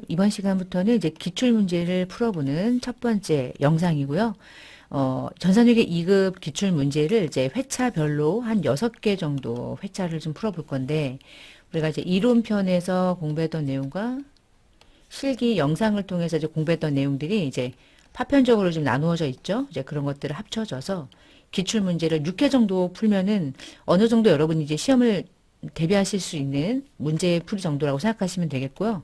이번 시간부터는 이제 기출문제를 풀어보는 첫 번째 영상이고요. 전산회계 2급 기출문제를 이제 회차별로 한 6개 정도 회차를 좀 풀어볼 건데, 우리가 이제 이론편에서 공부했던 내용과 실기 영상을 통해서 이제 공부했던 내용들이 이제 파편적으로 좀 나누어져 있죠. 이제 그런 것들을 합쳐져서 기출문제를 6회 정도 풀면은 어느 정도 여러분이 이제 시험을 대비하실 수 있는 문제 풀이 정도라고 생각하시면 되겠고요.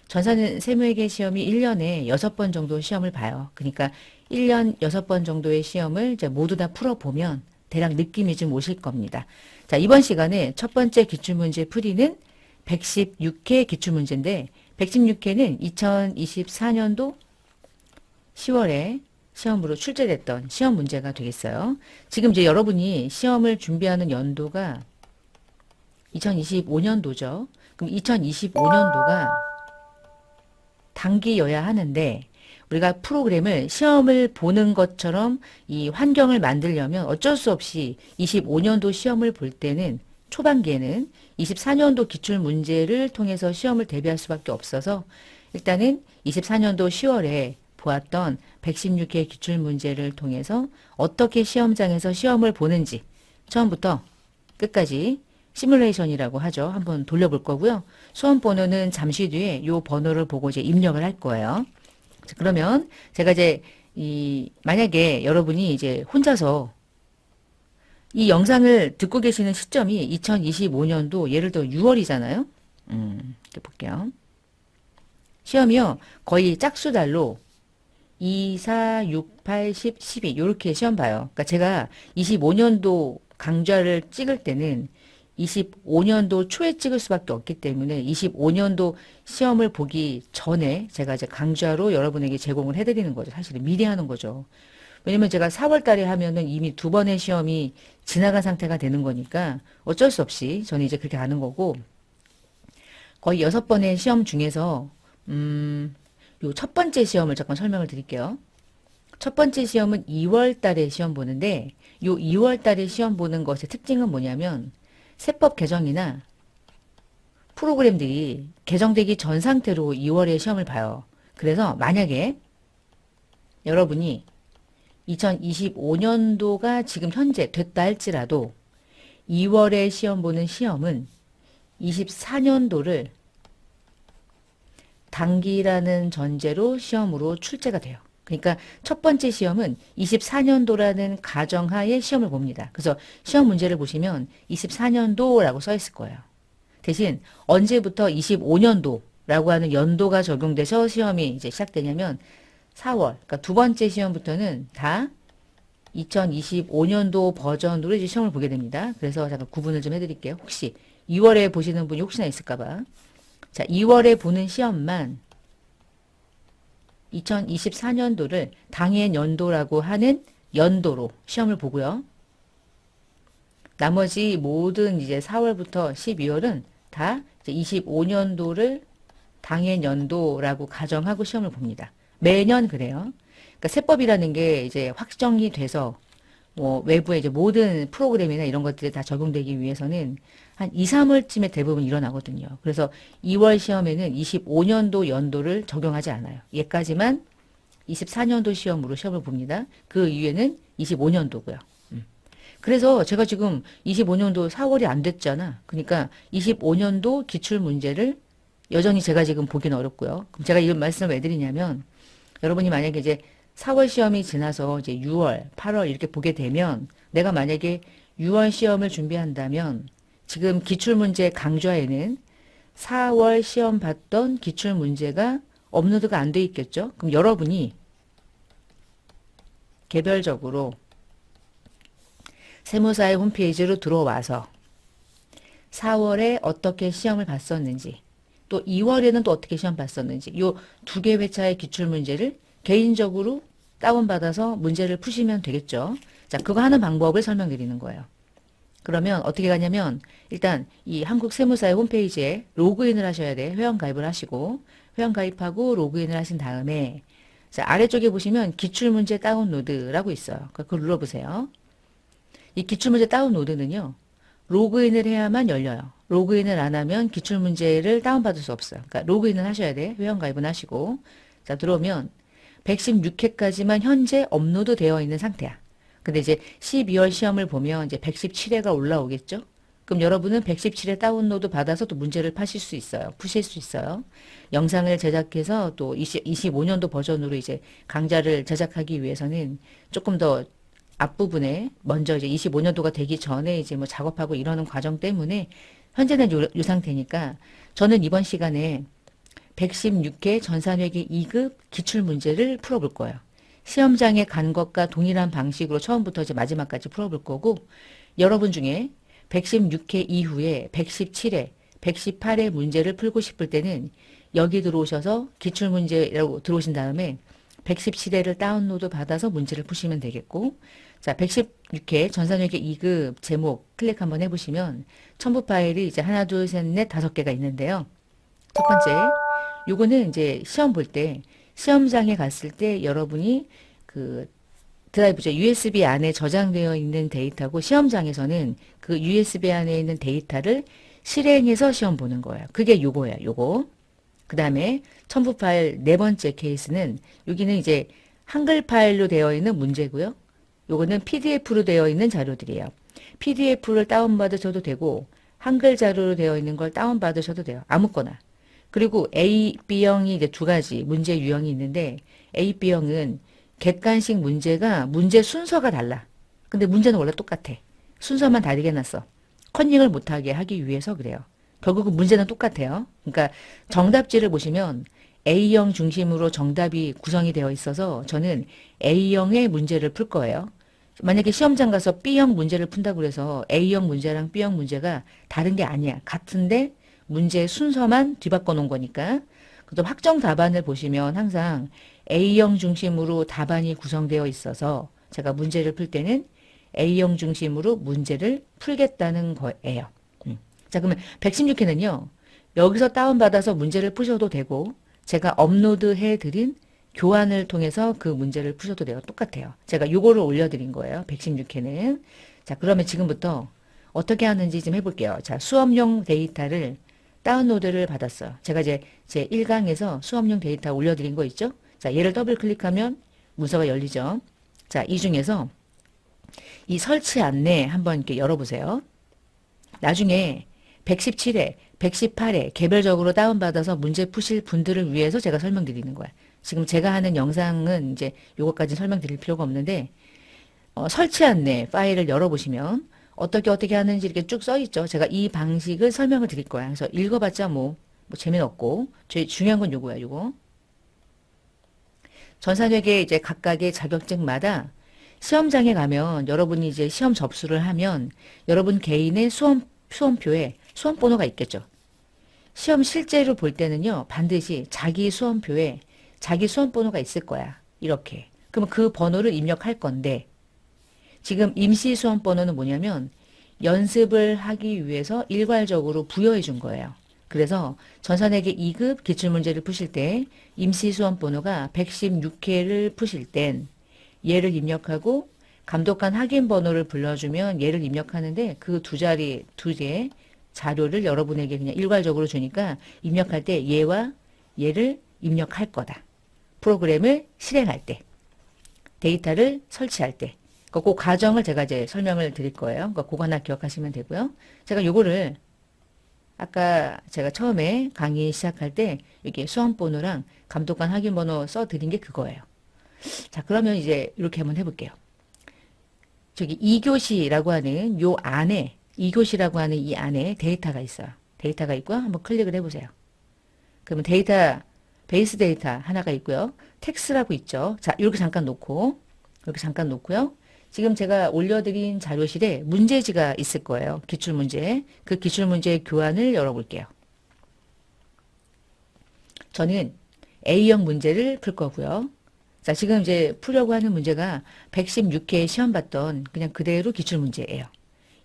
전산 세무회계 시험이 1년에 6번 정도 시험을 봐요. 그러니까 1년 6번 정도의 시험을 이제 모두 다 풀어보면 대략 느낌이 좀 오실 겁니다. 자, 이번 시간에 첫 번째 기출문제 풀이는 116회 기출문제인데, 116회는 2024년도 10월에 시험으로 출제됐던 시험 문제가 되겠어요. 지금 이제 여러분이 시험을 준비하는 연도가 2025년도죠. 그럼 2025년도가 단기여야 하는데, 우리가 프로그램을 시험을 보는 것처럼 이 환경을 만들려면 어쩔 수 없이 25년도 시험을 볼 때는 초반기에는 24년도 기출 문제를 통해서 시험을 대비할 수밖에 없어서, 일단은 24년도 10월에 보았던 116회 기출 문제를 통해서 어떻게 시험장에서 시험을 보는지 처음부터 끝까지 시뮬레이션이라고 하죠. 한번 돌려볼 거고요. 수험 번호는 잠시 뒤에 이 번호를 보고 이제 입력을 할 거예요. 자, 그러면 제가 이제 만약에 여러분이 이제 혼자서 이 영상을 듣고 계시는 시점이 2025년도 예를 들어 6월이잖아요. 이렇게 볼게요. 시험이요. 거의 짝수달로 2, 4, 6, 8, 10, 12 이렇게 시험 봐요. 그러니까 제가 25년도 강좌를 찍을 때는 25년도 초에 찍을 수밖에 없기 때문에 25년도 시험을 보기 전에 제가 이제 강좌로 여러분에게 제공을 해드리는 거죠. 사실은 미리 하는 거죠. 왜냐면 제가 4월 달에 하면은 이미 2번의 시험이 지나간 상태가 되는 거니까 어쩔 수 없이 저는 이제 그렇게 하는 거고, 거의 6번의 시험 중에서 요 첫 번째 시험을 잠깐 설명을 드릴게요. 첫 번째 시험은 2월 달에 시험 보는데, 요 2월 달에 시험 보는 것의 특징은 뭐냐면 세법 개정이나 프로그램들이 개정되기 전 상태로 2월에 시험을 봐요. 그래서 만약에 여러분이 2025년도가 지금 현재 됐다 할지라도 2월에 시험 보는 시험은 24년도를 단기라는 전제로 시험으로 출제가 돼요. 그러니까 첫 번째 시험은 24년도라는 가정하에 시험을 봅니다. 그래서 시험 문제를 보시면 24년도라고 써 있을 거예요. 대신 언제부터 25년도라고 하는 연도가 적용돼서 시험이 이제 시작되냐면 4월, 그러니까 두 번째 시험부터는 다 2025년도 버전으로 이제 시험을 보게 됩니다. 그래서 잠깐 구분을 좀 해드릴게요. 혹시 2월에 보시는 분이 혹시나 있을까봐. 자, 2월에 보는 시험만 2024년도를 당해 연도라고 하는 연도로 시험을 보고요. 나머지 모든 이제 4월부터 12월은 다 이제 25년도를 당해 연도라고 가정하고 시험을 봅니다. 매년 그래요. 그러니까 세법이라는 게 이제 확정이 돼서 뭐 외부의 이제 모든 프로그램이나 이런 것들이 다 적용되기 위해서는 한 2, 3월쯤에 대부분 일어나거든요. 그래서 2월 시험에는 25년도 연도를 적용하지 않아요. 얘까지만 24년도 시험으로 시험을 봅니다. 그 이후에는 25년도고요. 그래서 제가 지금 25년도 4월이 안 됐잖아. 그러니까 25년도 기출 문제를 여전히 제가 지금 보기는 어렵고요. 그럼 제가 이런 말씀을 왜 드리냐면, 여러분이 만약에 이제 4월 시험이 지나서 이제 6월, 8월 이렇게 보게 되면, 내가 만약에 6월 시험을 준비한다면 지금 기출문제 강좌에는 4월 시험 봤던 기출문제가 업로드가 안 돼 있겠죠? 그럼 여러분이 개별적으로 세무사의 홈페이지로 들어와서 4월에 어떻게 시험을 봤었는지, 또 2월에는 또 어떻게 시험 봤었는지, 요 두 개 회차의 기출문제를 개인적으로 다운받아서 문제를 푸시면 되겠죠. 자, 그거 하는 방법을 설명드리는 거예요. 그러면 어떻게 가냐면, 일단 이 한국세무사의 홈페이지에 로그인을 하셔야 돼. 회원가입을 하시고, 회원가입하고 로그인을 하신 다음에, 자, 아래쪽에 보시면 기출문제 다운로드라고 있어요. 그걸 눌러보세요. 이 기출문제 다운로드는요, 로그인을 해야만 열려요. 로그인을 안 하면 기출문제를 다운받을 수 없어요. 그러니까 로그인을 하셔야 돼. 회원가입은 하시고. 자, 들어오면 116회까지만 현재 업로드 되어 있는 상태야. 근데 이제 12월 시험을 보면 이제 117회가 올라오겠죠? 그럼 여러분은 117회 다운로드 받아서 또 문제를 파실 수 있어요. 푸실 수 있어요. 영상을 제작해서 또 25년도 버전으로 이제 강좌를 제작하기 위해서는 조금 더 앞부분에 먼저 이제 25년도가 되기 전에 이제 뭐 작업하고 이러는 과정 때문에 현재는 요 상태니까 저는 이번 시간에 116회 전산회계 2급 기출문제를 풀어볼 거예요. 시험장에 간 것과 동일한 방식으로 처음부터 이제 마지막까지 풀어볼 거고 여러분 중에 116회 이후에 117회, 118회 문제를 풀고 싶을 때는 여기 들어오셔서 기출문제라고 들어오신 다음에 117회를 다운로드 받아서 문제를 푸시면 되겠고 자 116회 전산회계 2급 제목 클릭 한번 해보시면 첨부 파일이 이제 하나 둘 셋 넷 다섯 개가 있는데요. 첫 번째 요거는 이제 시험 볼 때 시험장에 갔을 때 여러분이 그 드라이브죠. USB 안에 저장되어 있는 데이터고 시험장에서는 그 USB 안에 있는 데이터를 실행해서 시험 보는 거예요. 그게 요거예요. 요거. 그 다음에 첨부 파일 네 번째 케이스는 여기는 이제 한글 파일로 되어 있는 문제고요. 요거는 PDF로 되어 있는 자료들이에요. PDF를 다운받으셔도 되고 한글 자료로 되어 있는 걸 다운받으셔도 돼요. 아무거나. 그리고 A, B형이 이제 두 가지 문제 유형이 있는데 A, B형은 객관식 문제가 문제 순서가 달라. 근데 문제는 원래 똑같아. 순서만 다르게 놨어. 컨닝을 못하게 하기 위해서 그래요. 결국은 문제는 똑같아요. 그러니까 정답지를 보시면 A형 중심으로 정답이 구성이 되어 있어서 저는 A형의 문제를 풀 거예요. 만약에 시험장 가서 B형 문제를 푼다고 해서 A형 문제랑 B형 문제가 다른 게 아니야. 같은데 문제 순서만 뒤바꿔 놓은 거니까. 그럼 확정 답안을 보시면 항상 A형 중심으로 답안이 구성되어 있어서 제가 문제를 풀 때는 A형 중심으로 문제를 풀겠다는 거예요. 자, 그러면 116회는요. 여기서 다운받아서 문제를 푸셔도 되고 제가 업로드해 드린 교환을 통해서 그 문제를 푸셔도 돼요. 똑같아요. 제가 요거를 올려드린 거예요. 116회는. 자, 그러면 지금부터 어떻게 하는지 좀 해볼게요. 자, 수업용 데이터를 다운로드를 받았어요. 제가 이제 제 1강에서 수업용 데이터 올려드린 거 있죠? 자, 얘를 더블 클릭하면 문서가 열리죠. 자, 이 중에서 이 설치 안내 한번 이렇게 열어보세요. 나중에 117회, 118회 개별적으로 다운받아서 문제 푸실 분들을 위해서 제가 설명드리는 거야. 지금 제가 하는 영상은 이제 요것까지 설명드릴 필요가 없는데 설치 안내 파일을 열어보시면 어떻게 하는지 이렇게 쭉 써있죠. 제가 이 방식을 설명을 드릴 거야. 그래서 읽어봤자 뭐 재미는 없고 제일 중요한 건 요거야. 요거. 전산회계 이제 각각의 자격증마다 시험장에 가면 여러분이 이제 시험 접수를 하면 여러분 개인의 수험표에 수험번호가 있겠죠. 시험 실제로 볼 때는요. 반드시 자기 수험표에 자기 수험번호가 있을 거야. 이렇게. 그러면 그 번호를 입력할 건데 지금 임시 수험번호는 뭐냐면 연습을 하기 위해서 일괄적으로 부여해 준 거예요. 그래서 전산회계 2급 기출문제를 푸실 때 임시 수험번호가 116회를 푸실 땐 얘를 입력하고 감독관 확인 번호를 불러주면 얘를 입력하는데 그 두 개 자료를 여러분에게 그냥 일괄적으로 주니까 입력할 때 얘와 얘를 입력할 거다. 프로그램을 실행할 때, 데이터를 설치할 때. 그 과정을 제가 이제 설명을 드릴 거예요. 그거 하나 기억하시면 되고요. 제가 요거를 아까 제가 처음에 강의 시작할 때 이렇게 수험번호랑 감독관 확인번호 써드린 게 그거예요. 자, 그러면 이제 이렇게 한번 해볼게요. 저기 2교시라고 하는 요 안에 2교시라고 하는 이 안에 데이터가 있어요. 데이터가 있고요. 한번 클릭을 해보세요. 그러면 데이터 베이스 데이터 하나가 있고요. 텍스트라고 있죠. 자, 이렇게 잠깐 놓고 이렇게 잠깐 놓고요. 지금 제가 올려드린 자료실에 문제지가 있을 거예요. 기출문제. 그 기출문제 교환을 열어볼게요. 저는 A형 문제를 풀 거고요. 자, 지금 이제 풀려고 하는 문제가 116회 시험 봤던 그냥 그대로 기출문제예요.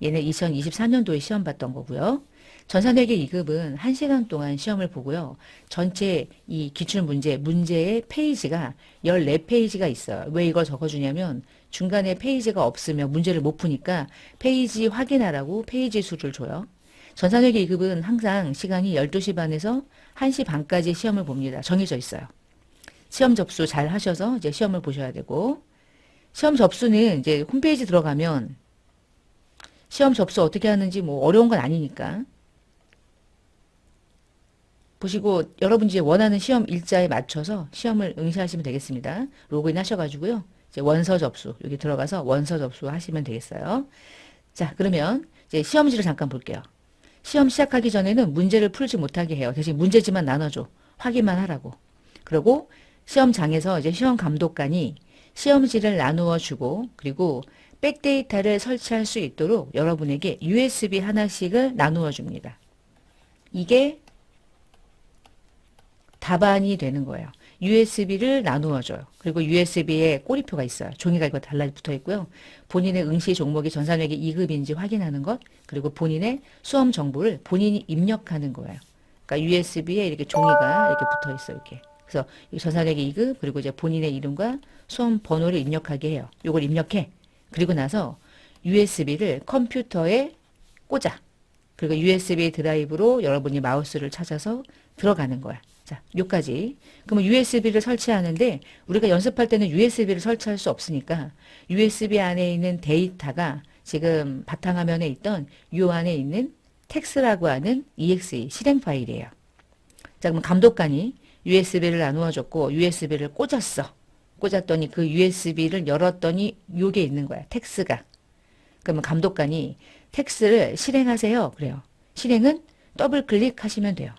얘는 2024년도에 시험 봤던 거고요. 전산회계 2급은 1시간 동안 시험을 보고요. 전체 이 문제의 페이지가 14페이지가 있어요. 왜 이걸 적어주냐면 중간에 페이지가 없으면 문제를 못 푸니까 페이지 확인하라고 페이지 수를 줘요. 전산회계 2급은 항상 시간이 12시 반에서 1시 반까지 시험을 봅니다. 정해져 있어요. 시험 접수 잘 하셔서 이제 시험을 보셔야 되고, 시험 접수는 이제 홈페이지 들어가면 시험 접수 어떻게 하는지 뭐 어려운 건 아니니까 보시고 여러분이 이제 원하는 시험 일자에 맞춰서 시험을 응시하시면 되겠습니다. 로그인 하셔가지고요. 이제 원서 접수, 여기 들어가서 원서 접수 하시면 되겠어요. 자, 그러면 이제 시험지를 잠깐 볼게요. 시험 시작하기 전에는 문제를 풀지 못하게 해요. 대신 문제지만 나눠줘. 확인만 하라고. 그리고 시험장에서 이제 시험 감독관이 시험지를 나누어 주고, 그리고 백데이터를 설치할 수 있도록 여러분에게 USB 하나씩을 나누어 줍니다. 이게 답안이 되는 거예요. USB를 나누어 줘요. 그리고 USB에 꼬리표가 있어요. 종이가 이거 달라붙어 있고요. 본인의 응시 종목이 전산회계 2급인지 확인하는 것, 그리고 본인의 수험 정보를 본인이 입력하는 거예요. 그러니까 USB에 이렇게 종이가 이렇게 붙어 있어요. 이렇게. 그래서 전산회계 2급, 그리고 이제 본인의 이름과 수험 번호를 입력하게 해요. 요걸 입력해. 그리고 나서 USB를 컴퓨터에 꽂아. 그리고 USB 드라이브로 여러분이 마우스를 찾아서 들어가는 거야. 자, 요까지. 그러면 USB를 설치하는데 우리가 연습할 때는 USB를 설치할 수 없으니까 USB 안에 있는 데이터가 지금 바탕화면에 있던 요 안에 있는 텍스라고 하는 EXE 실행 파일이에요. 자, 그럼 감독관이 USB를 나누어 줬고 USB를 꽂았어. 꽂았더니 그 USB를 열었더니 요게 있는 거야. 텍스가. 그러면 감독관이 텍스를 실행하세요. 그래요. 실행은 더블 클릭하시면 돼요.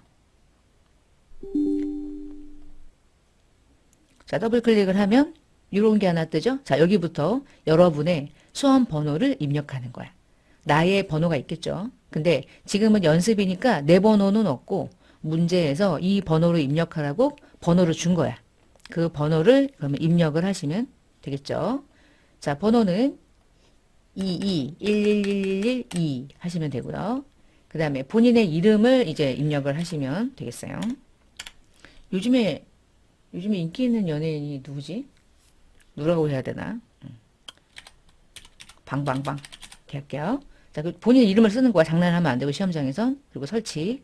자, 더블 클릭을 하면 이런 게 하나 뜨죠? 자, 여기부터 여러분의 수험 번호를 입력하는 거야. 나의 번호가 있겠죠? 근데 지금은 연습이니까 내 번호는 없고 문제에서 이 번호를 입력하라고 번호를 준 거야. 그 번호를 그러면 입력을 하시면 되겠죠? 자, 번호는 22111112 하시면 되고요. 그 다음에 본인의 이름을 이제 입력을 하시면 되겠어요. 요즘에 인기 있는 연예인이 누구지? 누라고 해야 되나? 방방방. 이렇게 할게요. 자, 그 본인의 이름을 쓰는 거야. 장난하면 안 되고 시험장에선. 그리고 설치.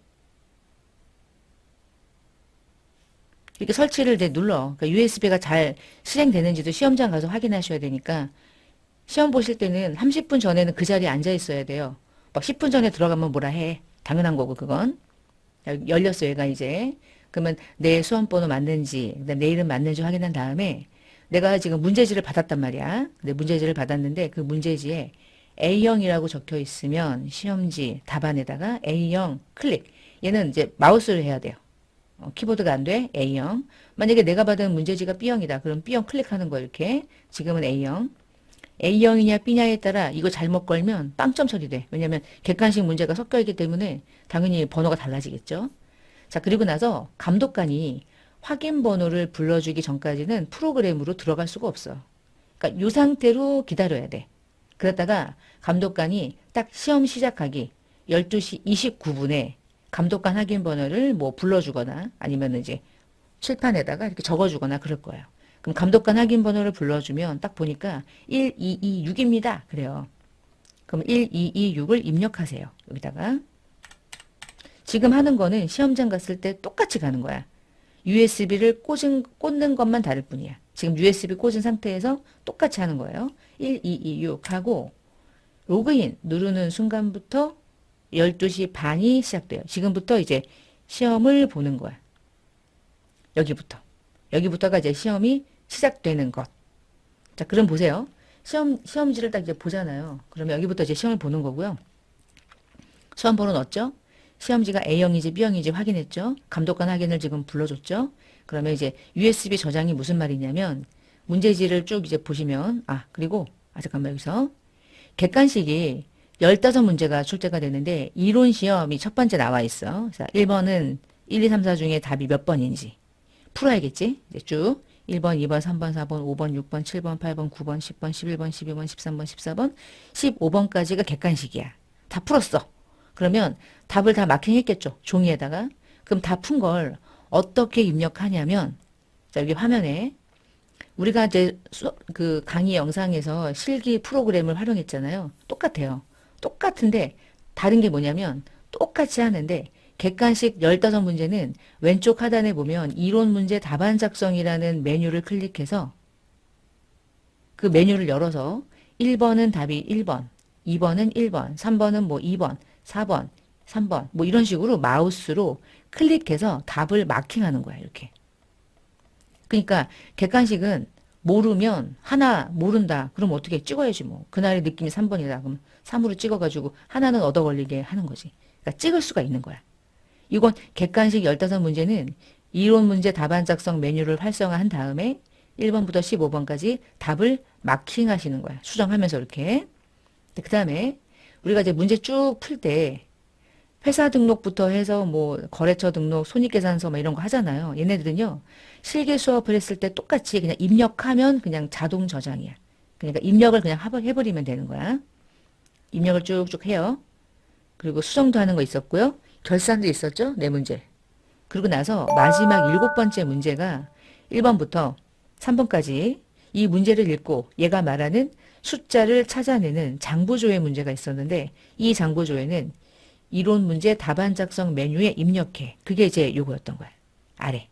이렇게 설치를 이제 눌러. 그러니까 USB가 잘 실행되는지도 시험장 가서 확인하셔야 되니까 시험 보실 때는 30분 전에는 그 자리에 앉아 있어야 돼요. 막 10분 전에 들어가면 뭐라 해. 당연한 거고 그건. 열렸어요. 얘가 이제. 그러면 내 수험번호 맞는지, 그다음에 내 이름 맞는지 확인한 다음에 내가 지금 문제지를 받았단 말이야. 근데 문제지를 받았는데 그 문제지에 A형이라고 적혀 있으면 시험지 답안에다가 A형 클릭. 얘는 이제 마우스를 해야 돼요. 키보드가 안 돼. A형. 만약에 내가 받은 문제지가 B형이다. 그럼 B형 클릭하는 거 이렇게. 지금은 A형. A형이냐 B냐에 따라 이거 잘못 걸면 빵점 처리돼. 왜냐면 객관식 문제가 섞여 있기 때문에 당연히 번호가 달라지겠죠. 자, 그리고 나서 감독관이 확인 번호를 불러주기 전까지는 프로그램으로 들어갈 수가 없어. 그러니까 이 상태로 기다려야 돼. 그러다가 감독관이 딱 시험 시작하기 12시 29분에 감독관 확인 번호를 뭐 불러주거나 아니면 이제 칠판에다가 이렇게 적어주거나 그럴 거예요. 그럼 감독관 확인 번호를 불러주면 딱 보니까 1226입니다. 그래요. 그럼 1226을 입력하세요. 여기다가. 지금 하는 거는 시험장 갔을 때 똑같이 가는 거야. USB를 꽂는 것만 다를 뿐이야. 지금 USB 꽂은 상태에서 똑같이 하는 거예요. 1226 하고 로그인 누르는 순간부터 12시 반이 시작돼요. 지금부터 이제 시험을 보는 거야. 여기부터가 이제 시험이 시작되는 것. 자, 그럼 보세요. 시험지를 딱 이제 보잖아요. 그러면 여기부터 이제 시험을 보는 거고요. 시험 번호 넣었죠? 시험지가 A형인지 B형인지 확인했죠? 감독관 확인을 지금 불러줬죠? 그러면 이제 USB 저장이 무슨 말이냐면 문제지를 쭉 이제 보시면 그리고 잠깐만 여기서 객관식이 15문제가 출제가 되는데 이론 시험이 첫 번째 나와 있어. 자, 1번은 1, 2, 3, 4 중에 답이 몇 번인지 풀어야겠지? 이제 쭉 1번, 2번, 3번, 4번, 5번, 6번, 7번, 8번, 9번, 10번, 11번, 12번, 13번, 14번, 15번까지가 객관식이야. 다 풀었어. 그러면 답을 다 마킹했겠죠. 종이에다가. 그럼 다 푼 걸 어떻게 입력하냐면, 자, 여기 화면에 우리가 이제 그 강의 영상에서 실기 프로그램을 활용했잖아요. 똑같아요. 똑같은데 다른 게 뭐냐면 똑같이 하는데 객관식 15문제는 왼쪽 하단에 보면 이론 문제 답안 작성이라는 메뉴를 클릭해서 그 메뉴를 열어서 1번은 답이 1번, 2번은 1번, 3번은 뭐 2번, 4번, 3번 뭐 이런 식으로 마우스로 클릭해서 답을 마킹하는 거야. 이렇게. 그러니까 객관식은 모르면 하나 모른다. 그럼 어떻게 찍어야지 뭐. 그날의 느낌이 3번이다. 그럼 3으로 찍어가지고 하나는 얻어 걸리게 하는 거지. 그러니까 찍을 수가 있는 거야. 이건 객관식 15문제는 이론 문제 답안 작성 메뉴를 활성화한 다음에 1번부터 15번까지 답을 마킹하시는 거야. 수정하면서 이렇게. 그 다음에 우리가 이제 문제 쭉 풀 때 회사 등록부터 해서 뭐 거래처 등록, 손익계산서 뭐 이런 거 하잖아요. 얘네들은요. 실기 수업을 했을 때 똑같이 그냥 입력하면 그냥 자동 저장이야. 그러니까 입력을 그냥 해버리면 되는 거야. 입력을 쭉쭉 해요. 그리고 수정도 하는 거 있었고요. 결산도 있었죠. 네 문제. 그리고 나서 마지막 7번째 문제가 1번부터 3번까지 이 문제를 읽고 얘가 말하는 숫자를 찾아내는 장부조회 문제가 있었는데 이 장부조회는 이론 문제 답안 작성 메뉴에 입력해. 그게 이제 요거였던 거야. 아래.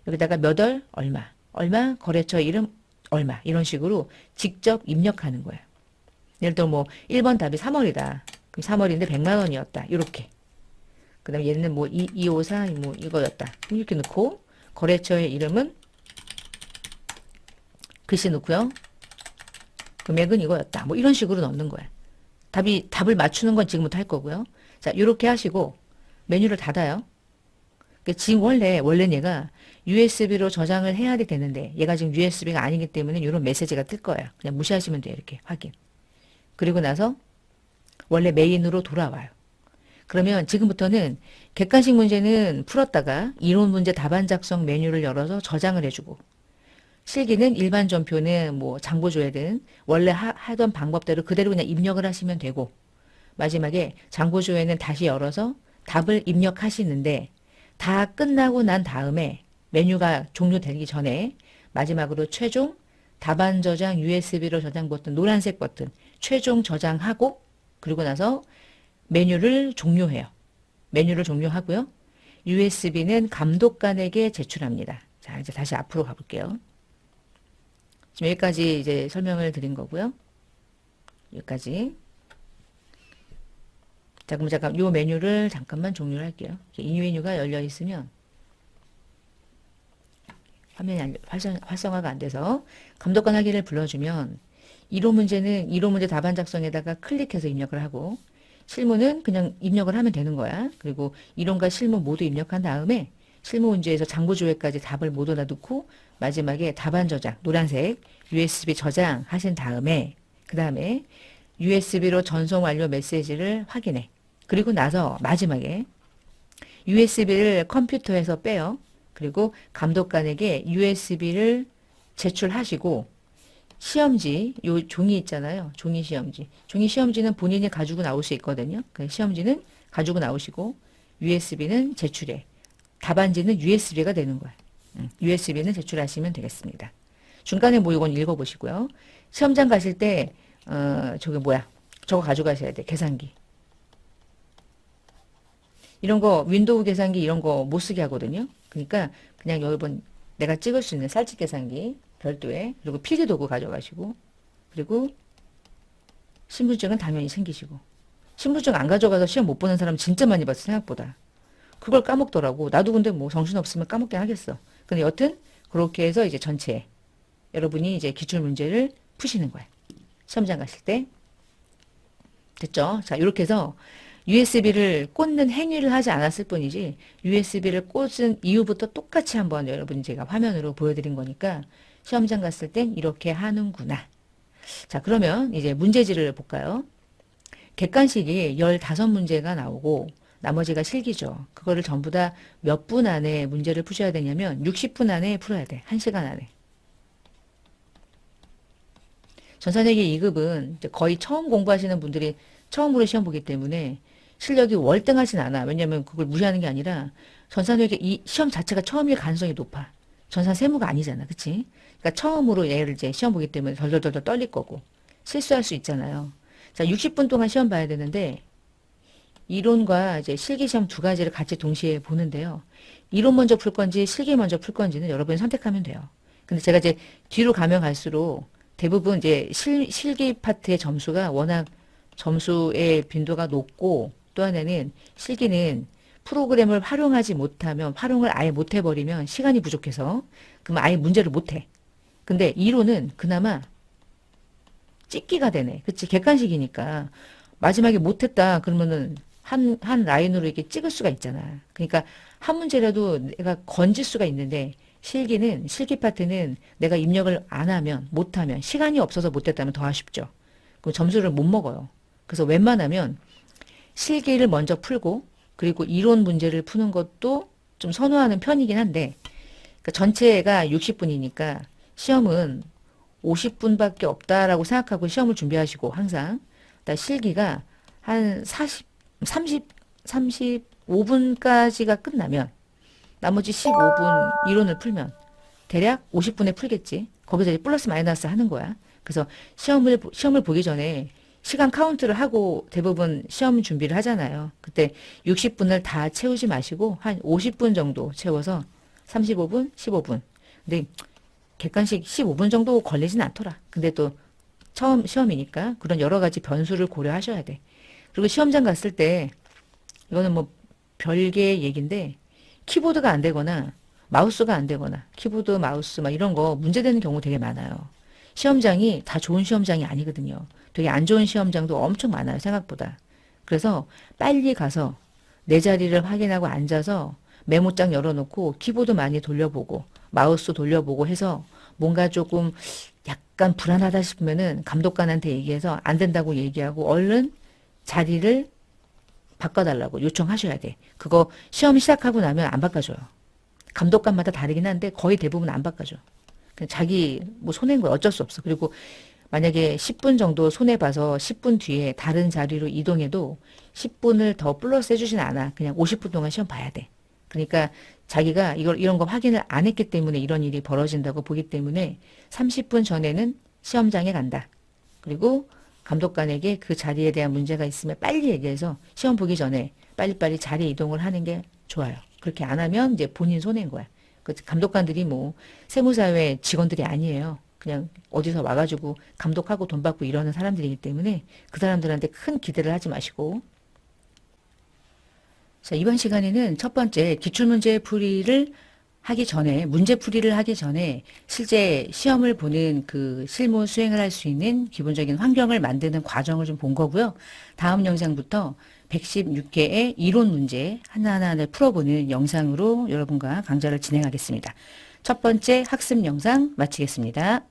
여기다가 몇 월, 얼마, 얼마, 거래처 이름, 얼마 이런 식으로 직접 입력하는 거예요. 예를 들어 뭐 1번 답이 3월이다. 그럼 3월인데 100만 원이었다. 이렇게. 그 다음에 얘는 뭐 254, 뭐 이거였다. 이렇게 넣고 거래처의 이름은 글씨 넣고요. 금액은 이거였다. 뭐 이런 식으로 넣는 거야. 답을 맞추는 건 지금부터 할 거고요. 자, 이렇게 하시고 메뉴를 닫아요. 지금 원래는 얘가 USB로 저장을 해야 되는데 얘가 지금 USB가 아니기 때문에 이런 메시지가 뜰 거예요. 그냥 무시하시면 돼요. 이렇게 확인. 그리고 나서 원래 메인으로 돌아와요. 그러면 지금부터는 객관식 문제는 풀었다가 이론 문제 답안 작성 메뉴를 열어서 저장을 해주고 실기는 일반 전표는 뭐 장부조회든 원래 하던 방법대로 그대로 그냥 입력을 하시면 되고 마지막에 장부조회는 다시 열어서 답을 입력하시는데 다 끝나고 난 다음에 메뉴가 종료되기 전에 마지막으로 최종 답안 저장 USB로 저장 버튼 노란색 버튼 최종 저장하고 그리고 나서 메뉴를 종료해요. 메뉴를 종료하고요. USB는 감독관에게 제출합니다. 자, 이제 다시 앞으로 가볼게요. 지금 여기까지 이제 설명을 드린 거고요. 여기까지. 자, 그럼 잠깐 요 메뉴를 잠깐만 종료를 할게요. 이 메뉴가 열려 있으면 화면이 활성화가 안 돼서 감독관 확인을 불러주면 이론 문제는 이론 문제 답안 작성에다가 클릭해서 입력을 하고 실무는 그냥 입력을 하면 되는 거야. 그리고 이론과 실무 모두 입력한 다음에 실무 문제에서 장부조회까지 답을 모두 다 넣고 마지막에 답안 저장 노란색 USB 저장 하신 다음에 그 다음에 USB로 전송 완료 메시지를 확인해. 그리고 나서 마지막에 USB를 컴퓨터에서 빼요. 그리고 감독관에게 USB를 제출하시고 시험지, 요 종이 있잖아요. 종이 시험지. 종이 시험지는 본인이 가지고 나올 수 있거든요. 그 시험지는 가지고 나오시고 USB는 제출해. 답안지는 USB가 되는 거야. USB는 제출하시면 되겠습니다. 중간에 뭐 이건 읽어보시고요. 시험장 가실 때 저거 가져가셔야 돼. 계산기. 이런 거 윈도우 계산기 이런 거 못 쓰게 하거든요. 그러니까 그냥 여러분 내가 찍을 수 있는 쌀집 계산기 별도에 그리고 필기도구 가져가시고 그리고 신분증은 당연히 챙기시고 신분증 안 가져가서 시험 못 보는 사람 진짜 많이 봤어 생각보다. 그걸 까먹더라고. 나도 근데 뭐 정신없으면 까먹긴 하겠어. 근데 여튼 그렇게 해서 이제 전체 여러분이 이제 기출문제를 푸시는 거예요. 시험장 가실 때. 됐죠? 자, 이렇게 해서 USB를 꽂는 행위를 하지 않았을 뿐이지 USB를 꽂은 이후부터 똑같이 한번 여러분이 제가 화면으로 보여드린 거니까 시험장 갔을 땐 이렇게 하는구나. 자, 그러면 이제 문제지를 볼까요? 객관식이 15문제가 나오고 나머지가 실기죠. 그거를 전부 다 몇 분 안에 문제를 푸셔야 되냐면 60분 안에 풀어야 돼. 1시간 안에. 전산회계 2급은 거의 처음 공부하시는 분들이 처음으로 시험 보기 때문에 실력이 월등하진 않아. 왜냐면 그걸 무시하는 게 아니라 전산회계 이 시험 자체가 처음일 가능성이 높아. 전산 세무가 아니잖아. 그치? 그러니까 처음으로 얘를 이제 시험 보기 때문에 덜덜덜 떨릴 거고 실수할 수 있잖아요. 자, 60분 동안 시험 봐야 되는데 이론과 이제 실기 시험 두 가지를 같이 동시에 보는데요. 이론 먼저 풀 건지 실기 먼저 풀 건지는 여러분이 선택하면 돼요. 근데 제가 이제 뒤로 가면 갈수록 대부분 이제 실기 파트의 점수가 워낙 점수의 빈도가 높고 또 하나는 실기는 프로그램을 활용하지 못하면 활용을 아예 못 해버리면 시간이 부족해서 그러면 아예 문제를 못 해. 근데 이론은 그나마 찍기가 되네. 그치? 객관식이니까 마지막에 못했다 그러면은 한 라인으로 이렇게 찍을 수가 있잖아. 그러니까 한 문제라도 내가 건질 수가 있는데 실기 파트는 내가 입력을 안 하면, 못하면, 시간이 없어서 못했다면 더 아쉽죠. 그럼 점수를 못 먹어요. 그래서 웬만하면 실기를 먼저 풀고, 그리고 이론 문제를 푸는 것도 좀 선호하는 편이긴 한데, 그러니까 전체가 60분이니까 시험은 50분밖에 없다라고 생각하고 시험을 준비하시고, 항상. 실기가 한 35분까지가 끝나면, 나머지 15분 이론을 풀면 대략 50분에 풀겠지. 거기서 이제 플러스 마이너스 하는 거야. 그래서 시험을 보기 전에 시간 카운트를 하고 대부분 시험 준비를 하잖아요. 그때 60분을 다 채우지 마시고 한 50분 정도 채워서 35분, 15분. 근데 객관식 15분 정도 걸리진 않더라. 근데 또 처음 시험이니까 그런 여러 가지 변수를 고려하셔야 돼. 그리고 시험장 갔을 때 이거는 뭐 별개의 얘기인데 키보드가 안 되거나 마우스가 안 되거나 키보드, 마우스 막 이런 거 문제되는 경우 되게 많아요. 시험장이 다 좋은 시험장이 아니거든요. 되게 안 좋은 시험장도 엄청 많아요. 생각보다. 그래서 빨리 가서 내 자리를 확인하고 앉아서 메모장 열어놓고 키보드 많이 돌려보고 마우스 돌려보고 해서 뭔가 조금 약간 불안하다 싶으면은 감독관한테 얘기해서 안 된다고 얘기하고 얼른 자리를 바꿔달라고 요청하셔야 돼. 그거 시험 시작하고 나면 안 바꿔줘요. 감독관마다 다르긴 한데 거의 대부분 안 바꿔줘. 그냥 자기 뭐 손해인 거 어쩔 수 없어. 그리고 만약에 10분 정도 손해봐서 10분 뒤에 다른 자리로 이동해도 10분을 더 플러스 해주진 않아. 그냥 50분 동안 시험 봐야 돼. 그러니까 자기가 이런 거 확인을 안 했기 때문에 이런 일이 벌어진다고 보기 때문에 30분 전에는 시험장에 간다. 그리고 감독관에게 그 자리에 대한 문제가 있으면 빨리 얘기해서 시험 보기 전에 빨리빨리 자리 이동을 하는 게 좋아요. 그렇게 안 하면 이제 본인 손해인 거야. 그 감독관들이 뭐 세무사회 직원들이 아니에요. 그냥 어디서 와가지고 감독하고 돈 받고 이러는 사람들이기 때문에 그 사람들한테 큰 기대를 하지 마시고. 자, 이번 시간에는 첫 번째 기출문제 풀이를 하기 전에, 문제풀이를 하기 전에 실제 시험을 보는 그 실무 수행을 할 수 있는 기본적인 환경을 만드는 과정을 좀 본 거고요. 다음 영상부터 116개의 이론 문제 하나하나를 풀어보는 영상으로 여러분과 강좌를 진행하겠습니다. 첫 번째 학습 영상 마치겠습니다.